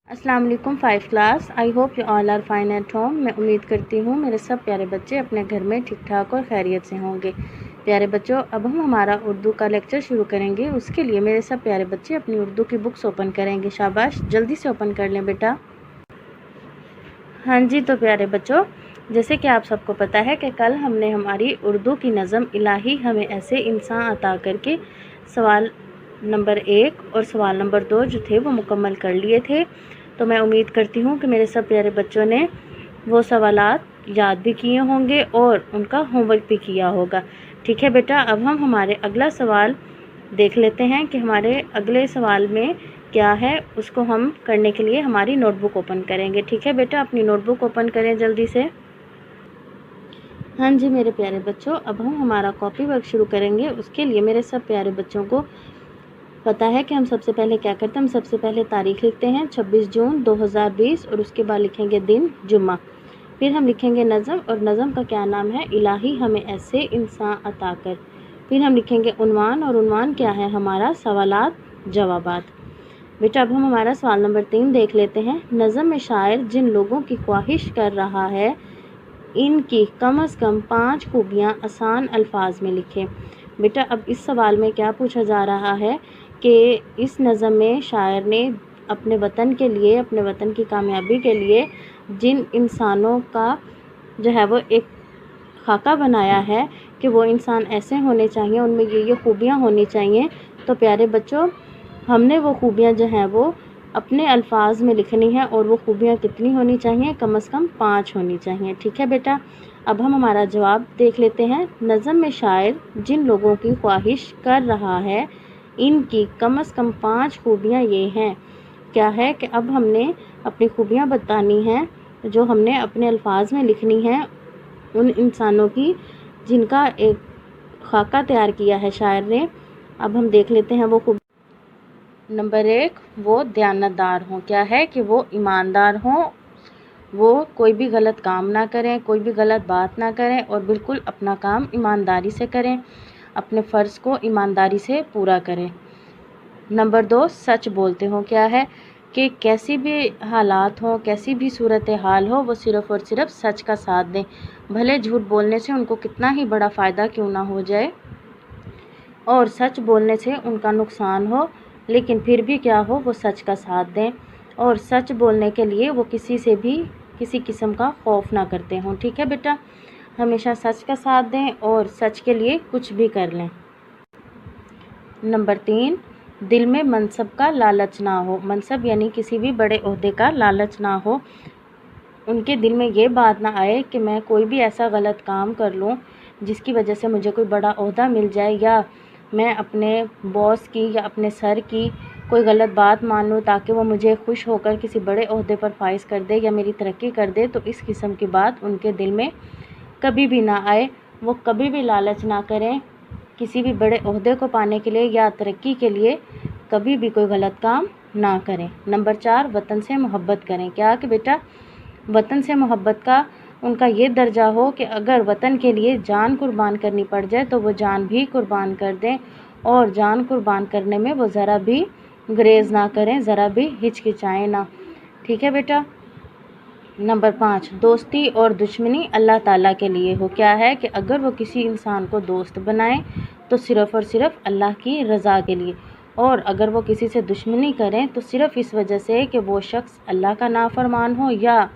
अस्सलाम वालेकुम 5 class. I hope you all are fine at home. मैं उम्मीद करती हूँ मेरे सब प्यारे बच्चे अपने घर में ठीक ठाक और खैरियत से होंगे। प्यारे बच्चों, अब हम हमारा उर्दू का लेक्चर शुरू करेंगे। उसके लिए मेरे सब प्यारे बच्चे अपनी उर्दू की बुक्स ओपन करेंगे। शाबाश, जल्दी से ओपन कर लें बेटा। हाँ जी, तो प्यारे बच्चों, जैसे कि आप सबको पता है कि कल हमने हमारी उर्दू की नज़म इलाही हमें ऐसे इंसान अता करके सवाल नंबर 1 और सवाल नंबर 2 जो थे वो मुकम्मल कर लिए थे। तो मैं उम्मीद करती हूँ कि मेरे सब प्यारे बच्चों ने वो सवालात याद भी किए होंगे और उनका होमवर्क भी किया होगा। ठीक है बेटा, अब हम हमारे अगला सवाल देख लेते हैं कि हमारे अगले सवाल में क्या है। उसको हम करने के लिए हमारी नोटबुक ओपन करेंगे। ठीक है बेटा, अपनी नोटबुक ओपन करें जल्दी से। हाँ जी मेरे प्यारे बच्चों, अब हम हमारा कॉपी वर्क शुरू करेंगे। उसके लिए मेरे सब प्यारे बच्चों को पता है कि हम सबसे पहले क्या करते हैं। हम सबसे पहले तारीख लिखते हैं 26 जून 2020 और उसके बाद लिखेंगे दिन जुम्मा। फिर हम लिखेंगे नज़म, और नज़म का क्या नाम है, इलाही हमें ऐसे इंसान अता कर। फिर हम लिखेंगे उन्वान, और उन्वान क्या है हमारा, सवालात जवाबात। बेटा अब हम हमारा सवाल नंबर 3 देख लेते हैं। नज़म में शायर जिन लोगों की ख्वाहिश कर रहा है इनकी कम से कम 5 खूबियाँ आसान अल्फाज में लिखें। बेटा अब इस सवाल में क्या पूछा जा रहा है कि इस नज़म में शायर ने अपने वतन के लिए, अपने वतन की कामयाबी के लिए जिन इंसानों का जो है वो एक खाका बनाया है कि वो इंसान ऐसे होने चाहिए, उनमें ये खूबियाँ होनी चाहिए। तो प्यारे बच्चों, हमने वो खूबियाँ जो हैं वो अपने अल्फाज में लिखनी है, और वो खूबियाँ कितनी होनी चाहिए, कम से कम 5 होनी चाहिए। ठीक है बेटा, अब हम हमारा जवाब देख लेते हैं। नज़म में शायर जिन लोगों की ख्वाहिश कर रहा है इनकी कम से कम 5 खूबियाँ ये हैं। क्या है कि अब हमने अपनी खूबियाँ बतानी हैं जो हमने अपने अल्फाज में लिखनी है उन इंसानों की जिनका एक खाका तैयार किया है शायर ने। अब हम देख लेते हैं वो खूब। नंबर 1, वो दयानतदार हों। क्या है कि वो ईमानदार हों, वो कोई भी गलत काम ना करें, कोई भी गलत बात ना करें, और बिल्कुल अपना काम ईमानदारी से करें, अपने फ़र्ज़ को ईमानदारी से पूरा करें। नंबर 2, सच बोलते हों। क्या है कि कैसी भी हालात हों, कैसी भी सूरत हाल हो, वो सिर्फ़ और सिर्फ सच का साथ दें, भले झूठ बोलने से उनको कितना ही बड़ा फ़ायदा क्यों ना हो जाए, और सच बोलने से उनका नुकसान हो, लेकिन फिर भी क्या हो, वो सच का साथ दें, और सच बोलने के लिए वो किसी से भी किसी किस्म का खौफ ना करते हों। ठीक है बेटा, हमेशा सच का साथ दें और सच के लिए कुछ भी कर लें। नंबर 3, दिल में मनसब का लालच ना हो। मनसब यानी किसी भी बड़े ओहदे का लालच ना हो। उनके दिल में ये बात ना आए कि मैं कोई भी ऐसा गलत काम कर लूँ जिसकी वजह से मुझे कोई बड़ा ओहदा मिल जाए, या मैं अपने बॉस की या अपने सर की कोई गलत बात मान लूँ ताकि वो मुझे खुश होकर किसी बड़े ओहदे पर फाइज कर दे या मेरी तरक्की कर दे। तो इस किस्म की बात उनके दिल में कभी भी ना आए। वो कभी भी लालच ना करें किसी भी बड़े ओहदे को पाने के लिए या तरक्की के लिए, कभी भी कोई गलत काम ना करें। नंबर 4, वतन से मोहब्बत करें। क्या कि बेटा वतन से मोहब्बत का उनका ये दर्जा हो कि अगर वतन के लिए जान कुर्बान करनी पड़ जाए तो वो जान भी कुर्बान कर दें, और जान कुर्बान करने में वो ज़रा भी गुरेज़ ना करें, ज़रा भी हिचकिचाएं ना। ठीक है बेटा। नंबर 5, दोस्ती और दुश्मनी अल्लाह ताला के लिए हो। क्या है कि अगर वो किसी इंसान को दोस्त बनाएं तो सिर्फ़ और सिर्फ अल्लाह की रज़ा के लिए, और अगर वो किसी से दुश्मनी करें तो सिर्फ़ इस वजह से कि वो शख्स अल्लाह का नाफरमान हो या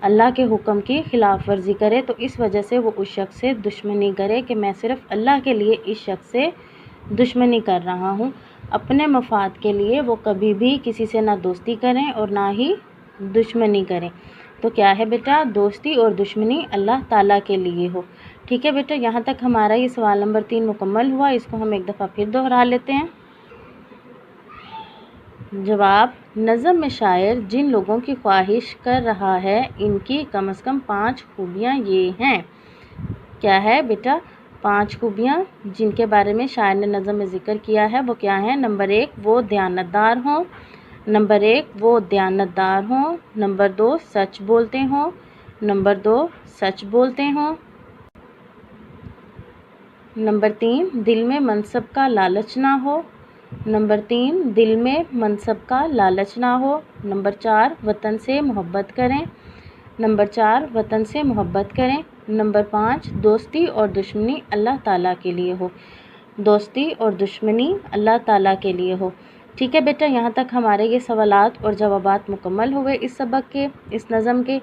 अल्लाह के हुक्म की ख़िलाफ़ वर्जी करे, तो इस वजह से वो उस शख्स से दुश्मनी करे कि मैं सिर्फ़ अल्लाह के लिए इस शख्स से दुश्मनी कर रहा हूँ। अपने मफाद के लिए वो कभी भी किसी से ना दोस्ती करें और ना ही दुश्मनी करें। तो क्या है बेटा, दोस्ती और दुश्मनी अल्लाह ताला के लिए हो। ठीक है बेटा, यहाँ तक हमारा ये सवाल नंबर 3 मुकम्मल हुआ। इसको हम एक दफ़ा फिर दोहरा लेते हैं। जवाब, नज़म में शायर जिन लोगों की ख्वाहिश कर रहा है इनकी कम से कम 5 खूबियाँ ये हैं। क्या है बेटा, 5 खूबियाँ जिनके बारे में शायर ने नज़म में ज़िक्र किया है वो क्या है। नंबर 1, वो दयानतदार हों। नंबर 1, वो दयानतदार हों। नंबर 2, सच बोलते हों। नंबर 2, सच बोलते हों। नंबर 3, दिल में मनसब का लालच ना हो। नंबर 3, दिल में मनसब का लालच ना हो। नंबर 4, वतन से मोहब्बत करें। नंबर 4, वतन से मोहब्बत करें। नंबर 5, दोस्ती और दुश्मनी अल्लाह ताला के लिए हो। दोस्ती और दुश्मनी अल्लाह ताला के लिए हो। ठीक है बेटा, यहाँ तक हमारे ये सवालात और जवाबात मुकम्मल हुए इस सबक के, इस नज़म के।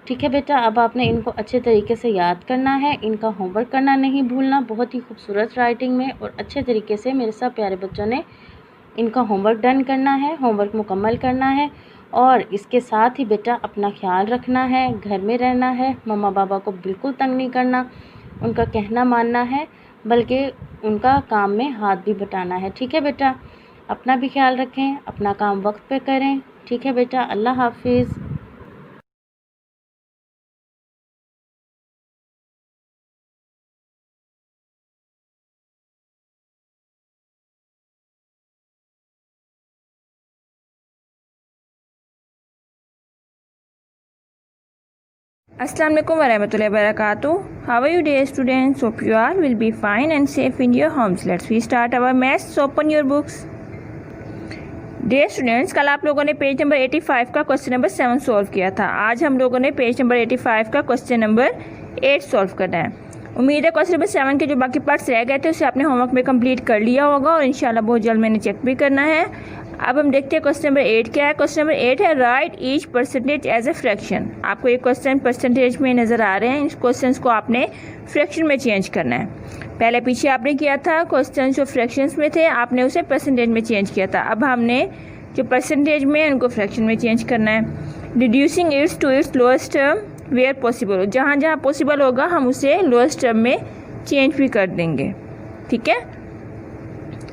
ठीक है बेटा, अब आपने इनको अच्छे तरीके से याद करना है, इनका होमवर्क करना नहीं भूलना। बहुत ही खूबसूरत राइटिंग में और अच्छे तरीके से मेरे सब प्यारे बच्चों ने इनका होमवर्क डन करना है, होमवर्क मुकम्मल करना है। और इसके साथ ही बेटा अपना ख्याल रखना है, घर में रहना है, मम्मा पापा को बिल्कुल तंग नहीं करना, उनका कहना मानना है, बल्कि उनका काम में हाथ भी बटाना है। ठीक है बेटा, अपना भी ख्याल रखें, अपना काम वक्त पे करें। ठीक है बेटा, अल्लाह हाफिज़। Assalamu alaikum warahmatullahi wabarakatuh. How are you dear students? Hope you all will be fine and safe in your homes. Let's we start our maths. So open your books. Dear students, कल आप लोगों ने page number 85 का question number 7 solve किया था। आज हम लोगों ने पेज नंबर 85 का क्वेश्चन नंबर 8 सॉल्व करना है। उम्मीद है क्वेश्चन नंबर 7 के जो बाकी पार्ट्स रह गए थे उसे आपने होमवर्क में कंप्लीट कर लिया होगा और इंशाल्लाह बहुत जल्द मैंने चेक भी करना है। अब हम देखते हैं क्वेश्चन नंबर 8 क्या है। क्वेश्चन नंबर 8 है right each percentage as a fraction. आपको ये क्वेश्चन परसेंटेज में नज़र आ रहे हैं। इस क्वेश्चन को आपने फ्रैक्शन में चेंज करना है। पहले पीछे आपने किया था क्वेश्चन जो फ्रैक्शंस में थे आपने उसे परसेंटेज में चेंज किया था। अब हमने जो परसेंटेज में उनको फ्रैक्शन में चेंज करना है। Reducing its to its lowest term where possible हो, जहाँ जहाँ पॉसिबल होगा हम उसे लोएस्ट टर्म में चेंज भी कर देंगे। ठीक है,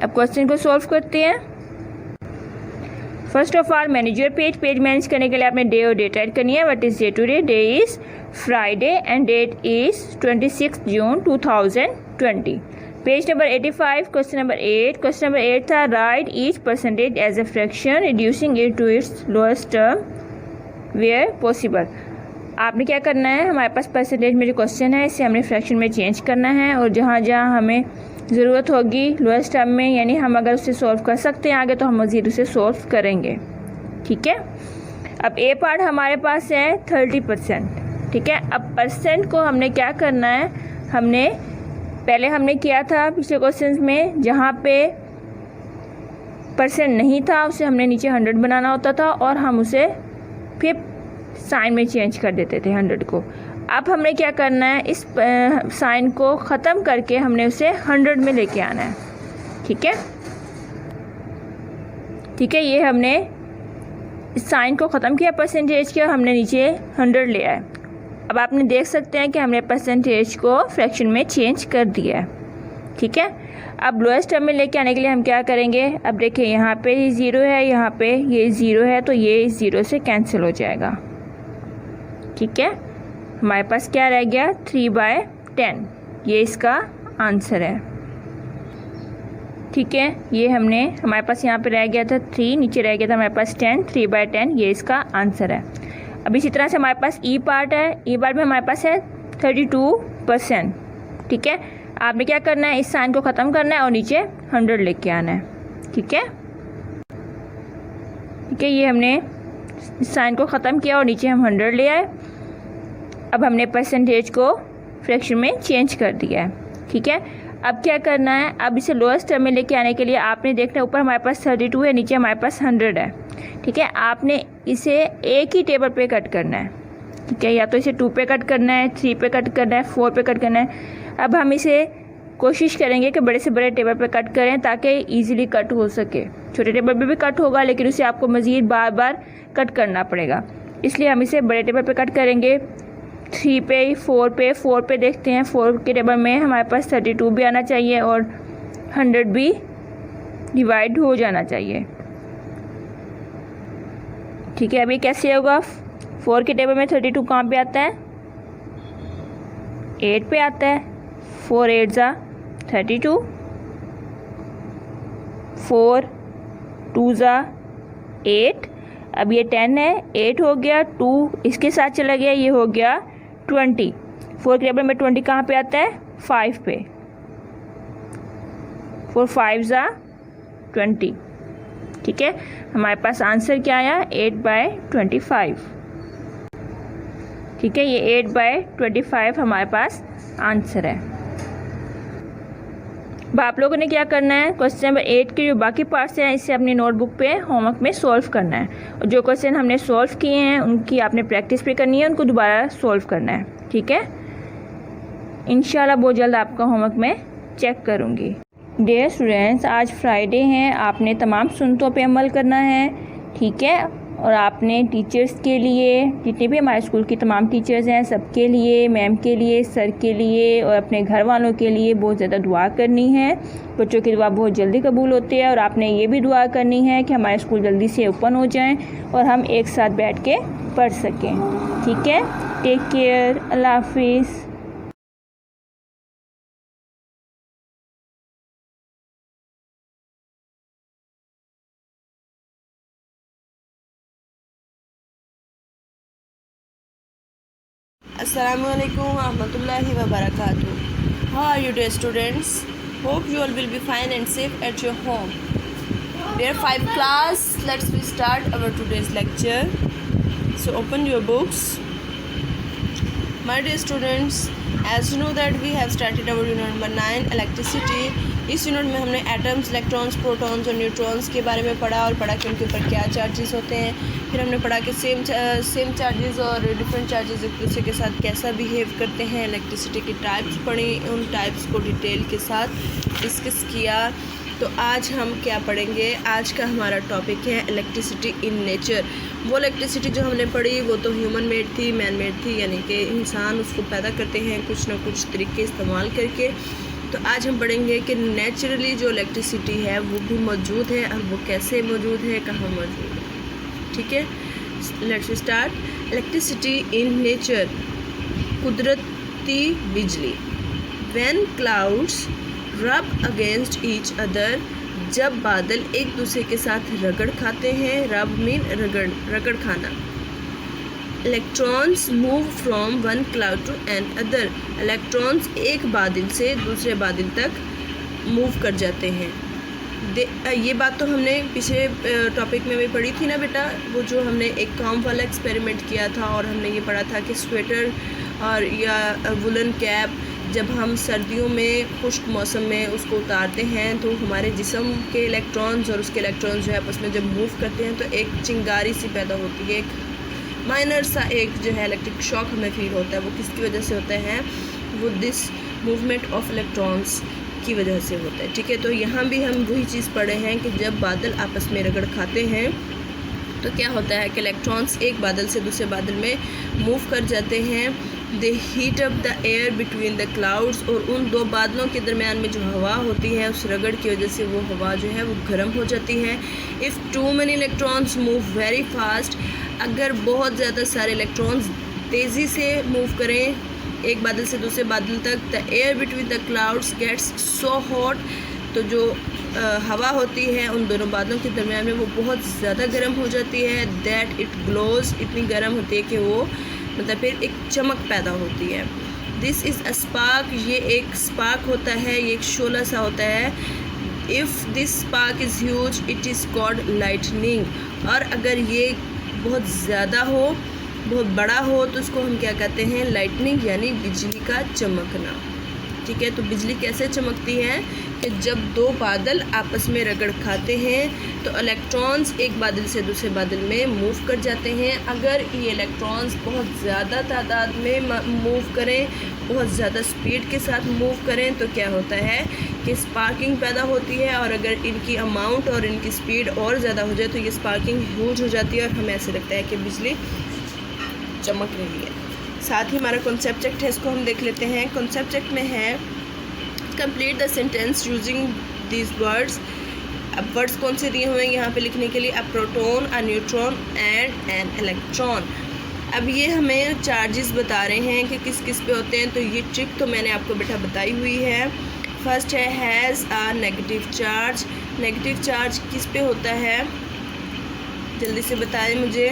अब क्वेश्चन को सॉल्व करते हैं। First of all manage your page. Page manage करने के लिए आपने डे और डेट ऐड करनी है। What is day today? Day is Friday and date is 26 June 2020। Page number 85 question number 8। Question number 8 था right each percentage as a fraction reducing it to its lowest term where possible. आपने क्या करना है, हमारे पास percentage में जो question है इसे हमने फ्रैक्शन में चेंज करना है और जहाँ जहाँ हमें ज़रूरत होगी लोएस्ट टर्म में, यानी हम अगर उसे सॉल्व कर सकते हैं आगे तो हम मज़ीद उसे सॉल्व करेंगे। ठीक है, अब ए पार्ट हमारे पास है 30%। ठीक है, अब परसेंट को हमने क्या करना है, पहले हमने किया था पिछले क्वेश्चन में जहाँ पे परसेंट नहीं था उसे हमने नीचे 100 बनाना होता था और हम उसे फिर साइन में चेंज कर देते थे 100 को। अब हमने क्या करना है, इस साइन को ख़त्म करके हमने उसे 100 में लेके आना है। ठीक है, ठीक है, ये हमने इस साइन को ख़त्म किया परसेंटेज के, हमने नीचे 100 ले आए। अब आपने देख सकते हैं कि हमने परसेंटेज को फ्रैक्शन में चेंज कर दिया है। ठीक है, अब लोएस्ट टर्म में लेके आने के लिए हम क्या करेंगे, अब देखिए यहाँ पे 0 है, यहाँ पे ये 0 है, तो ये 0 से कैंसिल हो जाएगा। ठीक है, हमारे पास क्या रह गया 3/10, ये इसका आंसर है। ठीक है, ये हमारे पास यहाँ पे रह गया था 3, नीचे रह गया था हमारे पास 10, 3/10 ये इसका आंसर है। अब इसी तरह से हमारे पास ई पार्ट है। ई पार्ट में हमारे पास है 32%। ठीक है, आपने क्या करना है, इस साइन को ख़त्म करना है और नीचे 100 लेके आना है। ठीक है, ठीक है, ये हमने इस साइन को ख़त्म किया और नीचे हम 100 ले आए। अब हमने परसेंटेज को फ्रैक्शन में चेंज कर दिया है। ठीक है, अब क्या करना है, अब इसे लोएस्ट टर्म में लेके आने के लिए आपने देखना ऊपर हमारे पास 32 है, नीचे हमारे पास 100 है। ठीक है, आपने इसे एक ही टेबल पे कट करना है। ठीक है, या तो इसे 2 पे कट करना है, 3 पे कट करना है, 4 पे कट करना है। अब हम इसे कोशिश करेंगे कि बड़े से बड़े टेबल पे कट करें ताकि ईजिली कट हो सके। छोटे टेबल पे भी कट होगा लेकिन उसे आपको मज़ीद बार बार कट करना पड़ेगा, इसलिए हम इसे बड़े टेबल पे कट करेंगे। 3 पे, 4 पे देखते हैं। 4 के टेबल में हमारे पास 32 भी आना चाहिए और 100 भी डिवाइड हो जाना चाहिए। ठीक है, अभी कैसे होगा, 4 के टेबल में 32 कहाँ पे आता है, 8 पे आता है। 4 8 जा 32, 4 2 जा 8। अब ये 10 है, 8 हो गया, 2 इसके साथ चला गया, ये हो गया 20। 4 के टेबल में 20 कहाँ पे आता है, 5 पे। 4 5 जा 20। ठीक है, हमारे पास आंसर क्या आया? 8/25। ठीक है, ये 8/25 हमारे पास आंसर है। अब आप लोगों ने क्या करना है, क्वेश्चन नंबर 8 के जो बाकी पार्ट्स हैं इसे अपनी नोटबुक पे होमवर्क में सॉल्व करना है, और जो क्वेश्चन हमने सॉल्व किए हैं उनकी आपने प्रैक्टिस भी करनी है, उनको दोबारा सॉल्व करना है। ठीक है, इंशाल्लाह बहुत जल्द आपका होमवर्क मैं चेक करूँगी। डियर स्टूडेंट्स, आज फ्राइडे हैं, आपने तमाम सुन्नतों पे अमल करना है। ठीक है, और आपने टीचर्स के लिए, जितने भी हमारे स्कूल की तमाम टीचर्स हैं, सबके लिए, मैम के लिए, सर के लिए और अपने घर वालों के लिए बहुत ज़्यादा दुआ करनी है। बच्चों की दुआ बहुत जल्दी कबूल होती है, और आपने ये भी दुआ करनी है कि हमारे स्कूल जल्दी से ओपन हो जाएं और हम एक साथ बैठ के पढ़ सकें। ठीक है, टेक केयर, अल्लाह हाफिज़। Assalamualaikum warahmatullahi wabarakatuh. How are you dear students? Hope you all will be fine and safe at your home. Dear 5 class, let's we start our today's lecture. So open your books. My dear students, as you know that we have started our unit number 9 electricity. इस unit में हमने atoms, electrons, protons और neutrons के बारे में पढ़ा, और पढ़ा कि उनके ऊपर क्या चार्जेस होते हैं। फिर हमने पढ़ा कि सेम चार्जेस और डिफरेंट चार्जेस एक दूसरे के साथ कैसा बिहेव करते हैं। इलेक्ट्रिसिटी की टाइप्स पढ़ी, उन टाइप्स को डिटेल के साथ डिस्कस किया। तो आज हम क्या पढ़ेंगे, आज का हमारा टॉपिक है इलेक्ट्रिसिटी इन नेचर। वो इलेक्ट्रिसिटी जो हमने पढ़ी वो तो ह्यूमन मेड थी, मैन मेड थी, यानी कि इंसान उसको पैदा करते हैं कुछ ना कुछ तरीके इस्तेमाल करके। तो आज हम पढ़ेंगे कि नेचुरली जो इलेक्ट्रिसिटी है वो भी मौजूद है, और वो कैसे मौजूद है, कहाँ मौजूद है। ठीक है, let's start. Electricity in nature, कुदरती बिजली। व्हेन क्लाउड्स रब अगेंस्ट ईच अदर, जब बादल एक दूसरे के साथ रगड़ खाते हैं। रब मीन रगड़ खाना। Electrons move from one cloud to another, electrons एक बादल से दूसरे बादल तक मूव कर जाते हैं। ये बात तो हमने पिछले टॉपिक में भी पढ़ी थी ना बेटा, वो जो हमने एक काम वाला एक्सपेरिमेंट किया था, और हमने ये पढ़ा था कि स्वेटर और या वुलन कैप जब हम सर्दियों में खुश्क मौसम में उसको उतारते हैं तो हमारे जिस्म के इलेक्ट्रॉन्स और उसके इलेक्ट्रॉन्स जो है आपस में जब मूव करते हैं तो एक चिंगारी सी पैदा होती है, एक माइनर सा एक जो है इलेक्ट्रिक शॉक हमें फील होता है। वो किसकी वजह से होता है? वो दिस मूवमेंट ऑफ इलेक्ट्रॉन्स की वजह से होता है। ठीक है, तो यहाँ भी हम वही चीज़ पढ़े हैं कि जब बादल आपस में रगड़ खाते हैं तो क्या होता है कि इलेक्ट्रॉन्स एक बादल से दूसरे बादल में मूव कर जाते हैं। They heat up the air between the clouds, और उन दो बादलों के दरमियान में जो हवा होती है उस रगड़ की वजह से वो हवा जो है वो गर्म हो जाती है। If two many electrons move very fast, अगर बहुत ज़्यादा सारे इलेक्ट्रॉन्स तेज़ी से मूव करें एक बादल से दूसरे बादल तक, the air between the clouds gets so hot, तो जो हवा होती है उन दोनों बादलों के दरमियान में वो बहुत ज़्यादा गर्म हो जाती है। दैट इट ग्लोज, इतनी गर्म होती है कि वो मतलब फिर एक चमक पैदा होती है। दिस इज़ अ स्पार्क, ये एक स्पार्क होता है, ये एक शोला सा होता है। If this spark is huge it is called lightning, और अगर ये बहुत ज़्यादा हो, बहुत बड़ा हो, तो उसको हम क्या कहते हैं? लाइटनिंग, यानी बिजली का चमकना। ठीक है, तो बिजली कैसे चमकती है कि जब दो बादल आपस में रगड़ खाते हैं तो इलेक्ट्रॉन्स एक बादल से दूसरे बादल में मूव कर जाते हैं। अगर ये इलेक्ट्रॉन्स बहुत ज़्यादा तादाद में मूव करें, बहुत ज़्यादा स्पीड के साथ मूव करें तो क्या होता है कि स्पार्किंग पैदा होती है, और अगर इनकी अमाउंट और इनकी स्पीड और ज़्यादा हो जाए तो ये स्पार्किंग ह्यूज हो जाती है और हमें ऐसे लगता है कि बिजली चमक रही है। साथ ही हमारा कॉन्सेप्ट है, इसको हम देख लेते हैं। कॉन्सेप्ट में है complete the sentence using these words. अब वर्ड्स कौन से दिए हुए हैं यहाँ पे लिखने के लिए? A proton, a neutron and an electron. अब ये हमें चार्जेस बता रहे हैं कि किस किस पे होते हैं, तो ये ट्रिक तो मैंने आपको बेटा बताई हुई है। फर्स्ट है has a negative charge. Negative charge किस पे होता है? जल्दी से बताएं मुझे।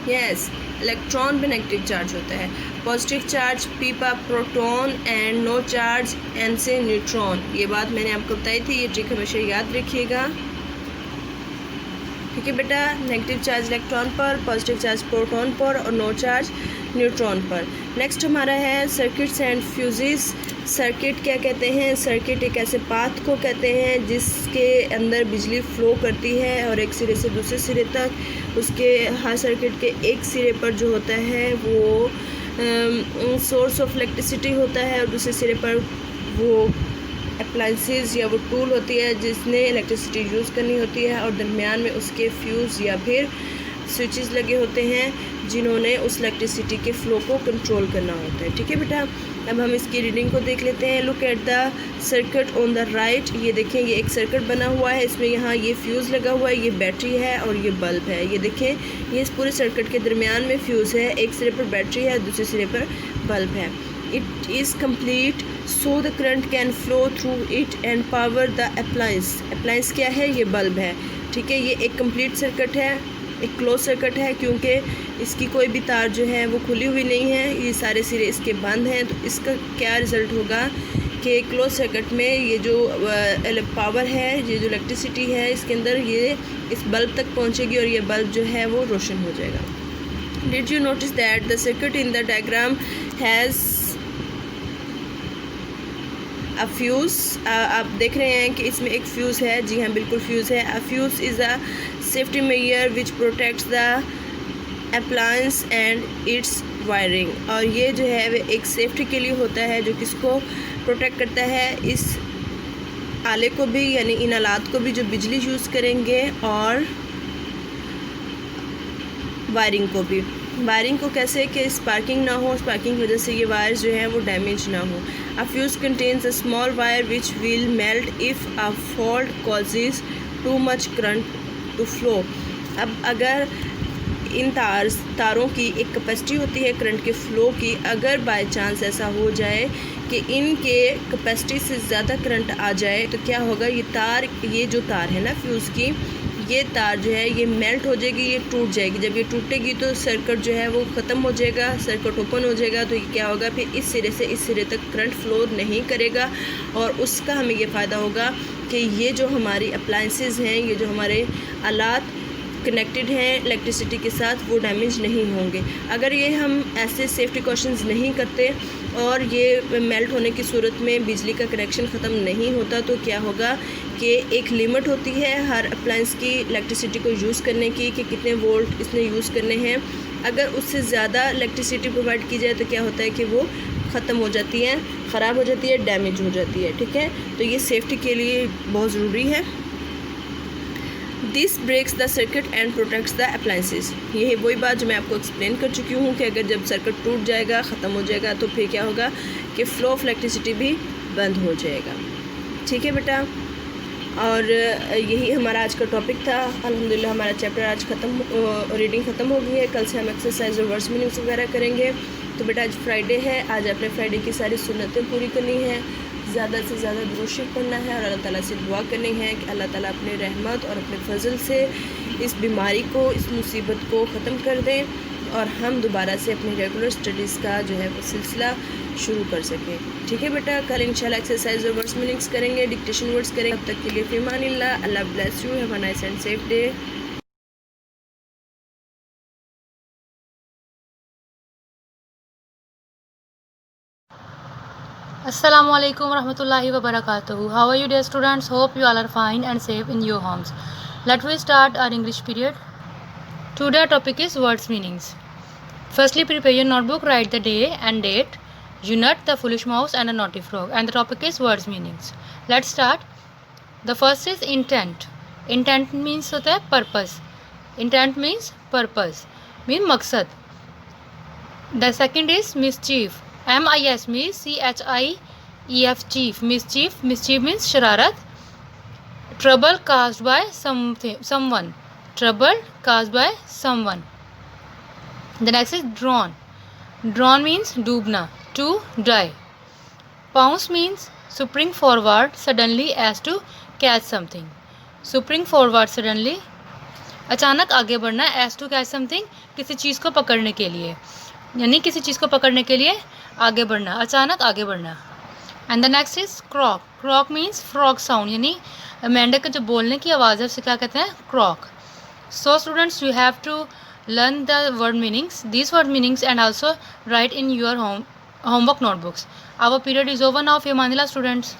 यस, इलेक्ट्रॉन पे नेगेटिव चार्ज होता है। पॉजिटिव चार्ज पी पर proton and no charge N से न्यूट्रॉन। ये बात मैंने आपको बताई थी, ये ट्रिक हमेशा याद रखिएगा। ठीक है बेटा, नेगेटिव चार्ज इलेक्ट्रॉन पर, पॉजिटिव चार्ज प्रोटॉन पर और नो चार्ज न्यूट्रॉन पर। नेक्स्ट हमारा है सर्किट्स एंड फ्यूजेस। सर्किट क्या कहते हैं? सर्किट एक ऐसे पाथ को कहते हैं जिसके अंदर बिजली फ़्लो करती है और एक सिरे से दूसरे सिरे तक। उसके हर सर्किट के एक सिरे पर जो होता है वो सोर्स ऑफ इलेक्ट्रिसिटी होता है और दूसरे सिरे पर वो अप्लाइंसेस या वो टूल होती है जिसने इलेक्ट्रिसिटी यूज़ करनी होती है और दरमियान में उसके फ्यूज़ या फिर स्विचेस लगे होते हैं जिन्होंने उस इलेक्ट्रिसिटी के फ़्लो को कंट्रोल करना होता है। ठीक है बेटा, अब हम इसकी रीडिंग को देख लेते हैं। Look at the circuit on the right. ये देखें, ये एक सर्किट बना हुआ है, इसमें यहाँ ये फ्यूज़ लगा हुआ है, ये बैटरी है और ये बल्ब है। ये देखें, ये इस पूरे सर्किट के दरमियान में फ्यूज़ है, एक सिरे पर बैटरी है, दूसरे सिरे पर बल्ब है। It is complete so the current can flow through it and power the appliance. Appliance क्या है? ये बल्ब है। ठीक है, ये एक कंप्लीट सर्किट है, एक क्लोज सर्किट है क्योंकि इसकी कोई भी तार जो है वो खुली हुई नहीं है, ये सारे सिरे इसके बंद हैं। तो इसका क्या रिज़ल्ट होगा कि क्लोज सर्किट में ये जो पावर है, ये जो इलेक्ट्रिसिटी है इसके अंदर ये इस बल्ब तक पहुंचेगी और ये बल्ब जो है वो रोशन हो जाएगा। Did you notice that the circuit in the diagram has a fuse? आप देख रहे हैं कि इसमें एक फ्यूज़ है। जी हाँ, बिल्कुल फ्यूज़ है। A fuse is a safety measure which protects the appliance and its wiring. और ये जो है वो एक सेफ्टी के लिए होता है जो किसको प्रोटेक्ट करता है? इस आले को भी, यानी इन आलात को भी जो बिजली यूज़ करेंगे और वायरिंग को भी। वायरिंग को कैसे कि स्पार्किंग ना हो, स्पार्किंग की वजह से ये वायर्स जो हैं वो डैमेज ना हो। A fuse contains a small wire which will melt if a fault causes too much current to flow. अब अगर इन तारों की एक कैपेसिटी होती है करंट के फ़्लो की, अगर बाय चांस ऐसा हो जाए कि इनके कैपेसिटी से ज़्यादा करंट आ जाए तो क्या होगा? ये जो तार है ना फ्यूज़ की, ये तार जो है ये मेल्ट हो जाएगी, ये टूट जाएगी। जब ये टूटेगी तो सर्किट जो है वो ख़त्म हो जाएगा, सर्किट ओपन हो जाएगा। तो ये क्या होगा? फिर इस सिरे से इस सिरे तक करंट फ्लो नहीं करेगा और उसका हमें ये फ़ायदा होगा कि ये जो हमारी अप्लायंसेस हैं, ये जो हमारे आलात कनेक्टेड हैं इलेक्ट्रिसिटी के साथ, वो डैमेज नहीं होंगे। अगर ये हम ऐसे सेफ्टी कॉशंस नहीं करते और ये मेल्ट होने की सूरत में बिजली का कनेक्शन ख़त्म नहीं होता तो क्या होगा कि एक लिमिट होती है हर अप्लायंस की इलेक्ट्रिसिटी को यूज़ करने की कि कितने वोल्ट इसने यूज़ करने हैं। अगर उससे ज़्यादा इलेक्ट्रिसिटी प्रोवाइड की जाए तो क्या होता है कि वो ख़त्म हो जाती है, ख़राब हो जाती है, डैमेज हो जाती है। ठीक है, तो ये सेफ्टी के लिए बहुत ज़रूरी है। This breaks the circuit and protects the appliances. ये है वही बात जो मैं आपको एक्सप्लेन कर चुकी हूँ कि अगर जब सर्किट टूट जाएगा, ख़त्म हो जाएगा, तो फिर क्या होगा कि फ़्लो ऑफ इलेक्ट्रिसिटी भी बंद हो जाएगा। ठीक है बेटा, और यही हमारा आज का टॉपिक था। अल्हम्दुलिल्लाह हमारा चैप्टर आज रीडिंग ख़त्म हो गई है। कल से हम एक्सरसाइज और वर्ड्स मीनिंग्स वगैरह करेंगे। तो बेटा आज फ्राइडे है, आज आपने फ्राइडे की सारी सुन्नतें पूरी करनी है, ज़्यादा से ज़्यादा दुरूद शरीफ पढ़ना है और अल्लाह ताला से दुआ करनी है कि अल्लाह ताला अपने रहमत और अपने फजल से इस बीमारी को, इस मुसीबत को ख़त्म कर दें और हम दोबारा से अपनी रेगुलर स्टडीज़ का जो है वो सिलसिला शुरू कर सकें। ठीक है बेटा, कल इंशाल्लाह एक्सरसाइज और वर्ड्स मीनिंग्स करेंगे, डिक्टेशन वर्ड्स करेंगे। अब तक के लिए फ़िमानिल्लाह, अल्लाह bless you, have a nice and safe day. Assalamu alaikum warahmatullahi wabarakatuh. How are you dear students? Hope you all are fine and safe in your homes. Let we start our English period. Today our topic is words meanings. Firstly, prepare your notebook, write the day and date, Junat, the foolish mouse and the naughty frog, and the topic is words meanings. Let's start. The first is intent. Intent means होता है purpose. Intent means purpose, mean मकसद. The second is mischief. MIS means CHIEF, chief. Mischief. Mischief means शरारत. Trouble caused by someone. Trouble caused by someone. The next is drawn. Drawn means Dumna, to die. Pounce means spring forward suddenly as to catch something. Spring forward suddenly अचानक आगे बढ़ना, as to catch something, किसी चीज़ को पकड़ने के लिए, यानी किसी चीज़ को पकड़ने के लिए आगे बढ़ना, अचानक आगे बढ़ना। And the next is croak. Croak means frog sound, यानी मेंढक के जो बोलने की आवाज़ है उसे क्या कहते हैं, croak. So students, you have to learn the word meanings, these word meanings, and also write in your homework notebooks. Our period is over now. Fi Manila students.